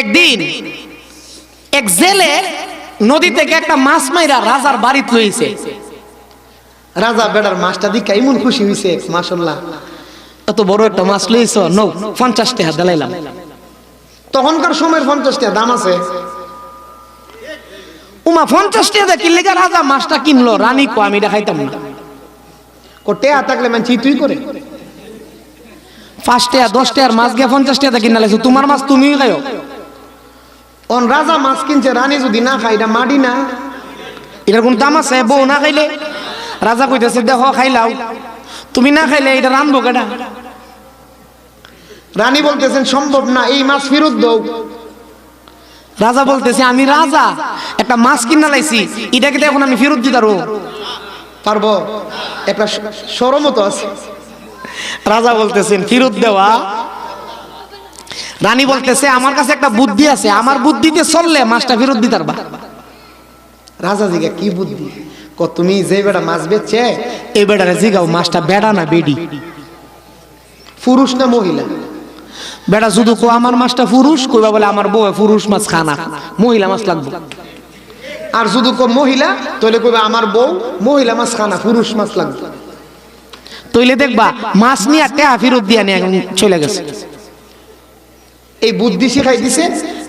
একদিন এক জেলে নদী থেকে একটা মাছ মাইরা রাজার বাড়িতে লইছে। রাজা বেড়ার মাছটা দিকে এমন খুশি হইছে, মাশাআল্লাহ এত বড় একটা মাছ লইছো, নও 50 টাকা দিলাইলাম। তখনকার সময়ের 50 টাকা দাম আছে। উমা 50 টাকা কিনলে রাজা মাছটা কিনলো। রানী কো আমি এটা খাইতাম না। কোটে আতাকলে মান চিতুই করে 5 টাকা 10 টাকার মাছ গে 50 টাকা কিনা লাইছো, তোমার মাছ তুমিই খাইও। অন রাজা মাছ কিনছে, রানী যদি না খাই এটা মাডি না, এটার কোন দাম আছে? বউ না খাইলে রাজা কইতেছে দেখো খাইলাও, তুমি না খাইলে এটা রানবো কেডা? রানী বলতেছেন সম্ভব না, এই মাছ ফেরত দাও। রাজা বলতেছে আমি রাজা, একটা মাছ কিনা লাইছি, এটাকে তো এখন আমি ফেরত দিতে পারবো? একটা শরমও তো আছে। রাজা বলতেছেন ফেরত দেওয়া। রানী বলতেছে আমার কাছে একটা বুদ্ধি আছে, আমার বুদ্ধিতে চললে মাছটা ফেরত দিতে পারবা। রাজা জিগা কি বুদ্ধি? তুমি যে বেড়া মাছ বেচছে এই বেড়ারে জিগাও মাছটা বেড়া না বেডি, পুরুষ না মহিলা? বেড়া শুধু কো আমার মাছটা পুরুষ, কইবা বলে আমার বউ পুরুষ মাছ খানা, মহিলা মাছ লাগবে। আর শুধু কো মহিলা, তাহলে কইবা আমার বউ মহিলা মাছ খানা, পুরুষ মাছ লাগবে। তইলে দেখবা মাছ নিয়ে টাকা ফেরত দিয়া নিয়ে চলে গেছে। এই বুদ্ধি শিখাই দিছে।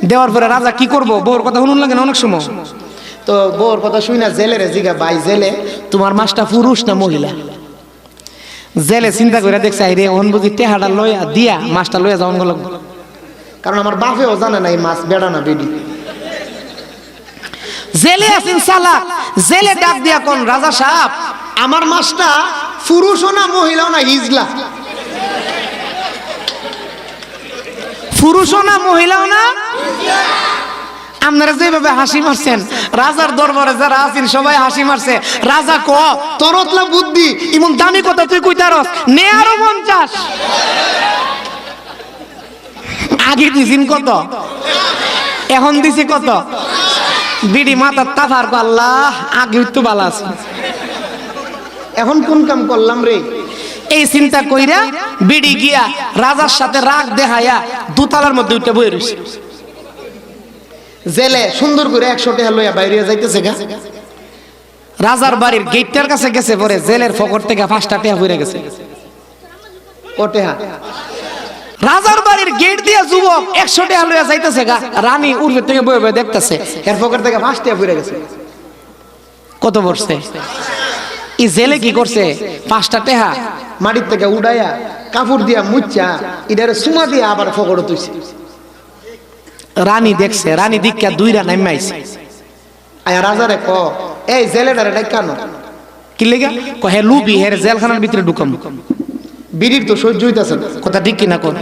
দেওয়ার পরে রাজা কি করব, বউর কথা শুনুন লাগে না অনেক সময়। তো বউর কথা শুই না জেলে রে জিগা, ভাই জেলে তোমার মাছটা পুরুষ না মহিলা? জেলে চিন্তা করে দেখছে আইরে অন বুঝি টেহাটা লইয়া দিয়া মাছটা লইয়া যাওয়ান গেল, কারণ আমার বাপেও জানে না এই মাছ বেড়া না বেডি। জেলে আছেন সালা, জেলে ডাক দিয়া কোন রাজা সাহেব আমার মাছটা পুরুষও না মহিলাও না, হিজলা। পুরুষও না মহিলাও না, আপনারা যেভাবে হাসি মারছেন রাজার দরবারে যারা আছেন সবাই হাসি মারছে। রাজা ক তরতলা বুদ্ধি এমন দামি কথা তুই কইতারস, নে আরো 50। আগে দিছিন কত, এখন দিছি কত? বিড়ি মাথার তাফার আল্লাহ, আগে তো ভালো আছে, এখন কোন কাম করলাম রে? এই চিন্তা কইরা বিড়ি গিয়া রাজার সাথে রাগ দেখাইয়া দুতলার মধ্যে উঠে বই রইছে। জেলে সুন্দর করে 100 টাকা লইয়া বাইরে যাইতেছে গা। রাজার বাড়ির গেটটার কাছে গেছে, পরে জেলের পকেট থেকে 5টা টাকা পড়ে গেছে। কটেহা রাজার বাড়ির গেট দিয়া যুবক 100 টাকা লইয়া যাইতেছে গা। রানী উর্বে থেকে বই বই দেখতেছে, এর পকেট থেকে 5 টাকা পড়ে গেছে। কত পড়ছে? এই জেলে কি করছে, 5টা টাকা মাটির থেকে উড়াইয়া কাপড় দিয়া মুচ্চা এটারে সুমা দিয়া আবার পকেটে তুইছে। রানী দেখছে, রানী দিক্কা দুইরা নামাইছে। আয়া রাজারে ক এই জেলেটারে ডাকানো কি লাগা? ক হে লুবি, হে জেলখানার ভিতরে ঢুকাম। বিড়ির তো সহ্য হইতাছে না, কথা ঠিক কিনা কোন?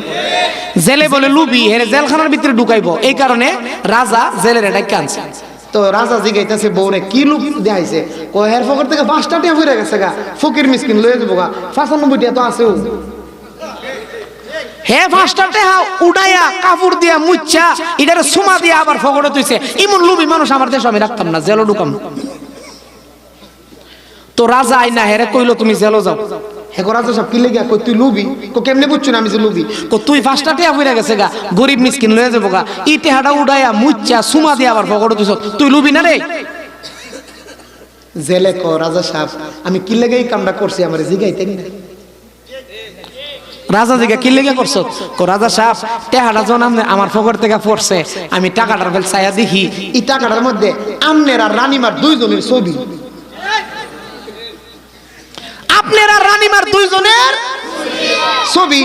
জেলে বলে লুবি, হে জেলখানার ভিতরে ঢুকাইবো, এই কারণে রাজা জেলের ডাকা আনছে। তো রাজা জিগাইতেছে বউরে কি লুক দেখাইছে? ক হের পকেট থেকে 5টা টাকা পড়ে গেছে গা, ফকির মিসকিন লয়ে যাবো গা, 95 টাকা তো আছে। হে 5টা টাকা উড়াইয়া কাপড় দিয়া মুচ্চা এটার সুমা দিয়া আবার ফগড়ে তুইছে। এমন লুবি মানুষ আমার দেশে আমি রাখতাম না, জেলো ঢুকাম। তো রাজা আইনা হেরে কইলো তুমি জেলো যাও। হে রাজা সব কি লেগে কই তুই লুবি? কো কেমনে বুঝছ না আমি যে লুবি? কো তুই 5টা টাকা পড়ে গেছে গা, গরিব মিসকিন লয়ে যাবো গা, ই টাকাটা উড়াইয়া মুচ্চা সুমা দিয়া আবার ফগড়ে তুইছ, তুই লুবি না রে? জেলে কো রাজা সাহেব আমি কি লেগে এই কামটা করছি আমারে জিগাইতেন না। রাজা জিগা কি লেগে করছো? কো রাজা সাহেব টাকাটা যখন আমার পকেট থেকে পড়ছে আমি টাকাটার বেল চাইয়া দেখি এই টাকাটার মধ্যে আমনের আর রানীমার দুইজনের ছবি। আপনার আর রানীমার দুইজনের ছবি।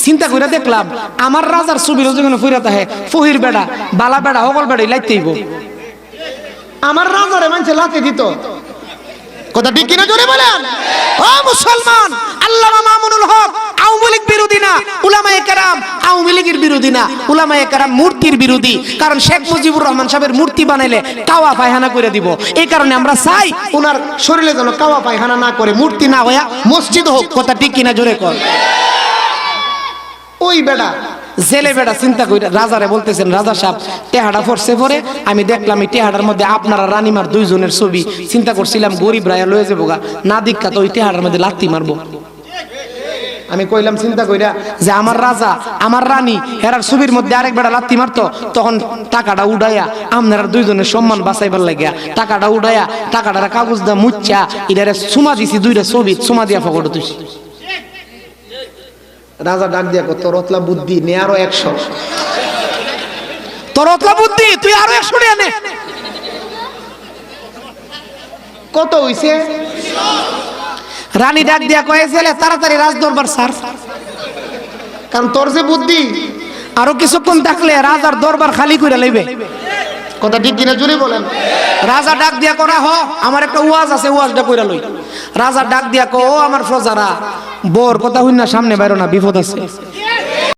চিন্তা করে দেখলাম আমার রাজার ছবির যেখানে ফুইরাতে হে ফহির বেড়া বালা বেড়া হকল বেড়াই লাইতেইব, আমার রাজারে মানুষে লাতে দিত। কথা ঠিক কিনা জোরে বলেন? ও মুসলমান, আল্লামা মামুনুল হক আওয়ামী লীগ বিরোধী না, উলামায়ে কেরাম আওয়ামী লীগের বিরোধী না, উলামায়ে কেরাম মূর্তির বিরোধী। কারণ শেখ মুজিবুর রহমান সাহেবের মূর্তি বানাইলে কাওয়া পায়খানা করে দিব, এই কারণে আমরা চাই ওনার শরীরে যেন কাওয়া পায়খানা না করে, মূর্তি না হইয়া মসজিদ হোক। কথা ঠিক কিনা জোরে কর। ওই বেড়া জেলে বেড়া চিন্তা কইরা রাজারে বলতেছেন রাজা সাহেব টেহাডা পড়ছে পরে আমি দেখলাম এই টেহাডার মধ্যে আপনারা রানীমার দুইজনের ছবি। চিন্তা করছিলাম গরিব রায়া লয়ে যাবো গা, না দীক্ষা তো ওই টেহাডার মধ্যে লাত্তি মারবো। আমি কইলাম চিন্তা কইরা যে আমার রাজা আমার রানী হেরার ছবির মধ্যে আরেক বেড়া লাত্তি মারতো, তখন টাকাটা উড়াইয়া আপনারা দুইজনের সম্মান বাঁচাইবার লাগিয়া টাকাটা উড়াইয়া টাকাটা কাগজ দা মুচ্চা এটারে সুমা দিছি, দুইটা ছবি সুমা দিয়া ফকট তুইছি। রাজা ডাক দিয়া কত রতলা বুদ্ধি নে আরো 100, তোর রতলা বুদ্ধি তুই আরো 100 টাকা নে। কত হইছে? রানী ডাক দিয়া কয়ে ছেলে তাড়াতাড়ি রাজ দরবার স্যার, কারণ তোর যে বুদ্ধি আরো কিছুক্ষণ থাকলে রাজার দরবার খালি করে লইবে। কথা ঠিক কিনা জুড়ে বলেন। রাজা ডাক দিয়া করা হ আমার একটা ওয়াজ আছে, ওয়াজটা কইরা লই। রাজা ডাক দিয়া কো ও আমার প্রজারা, বোর কথা হইনা সামনে বাইরো না, বিপদ আছে।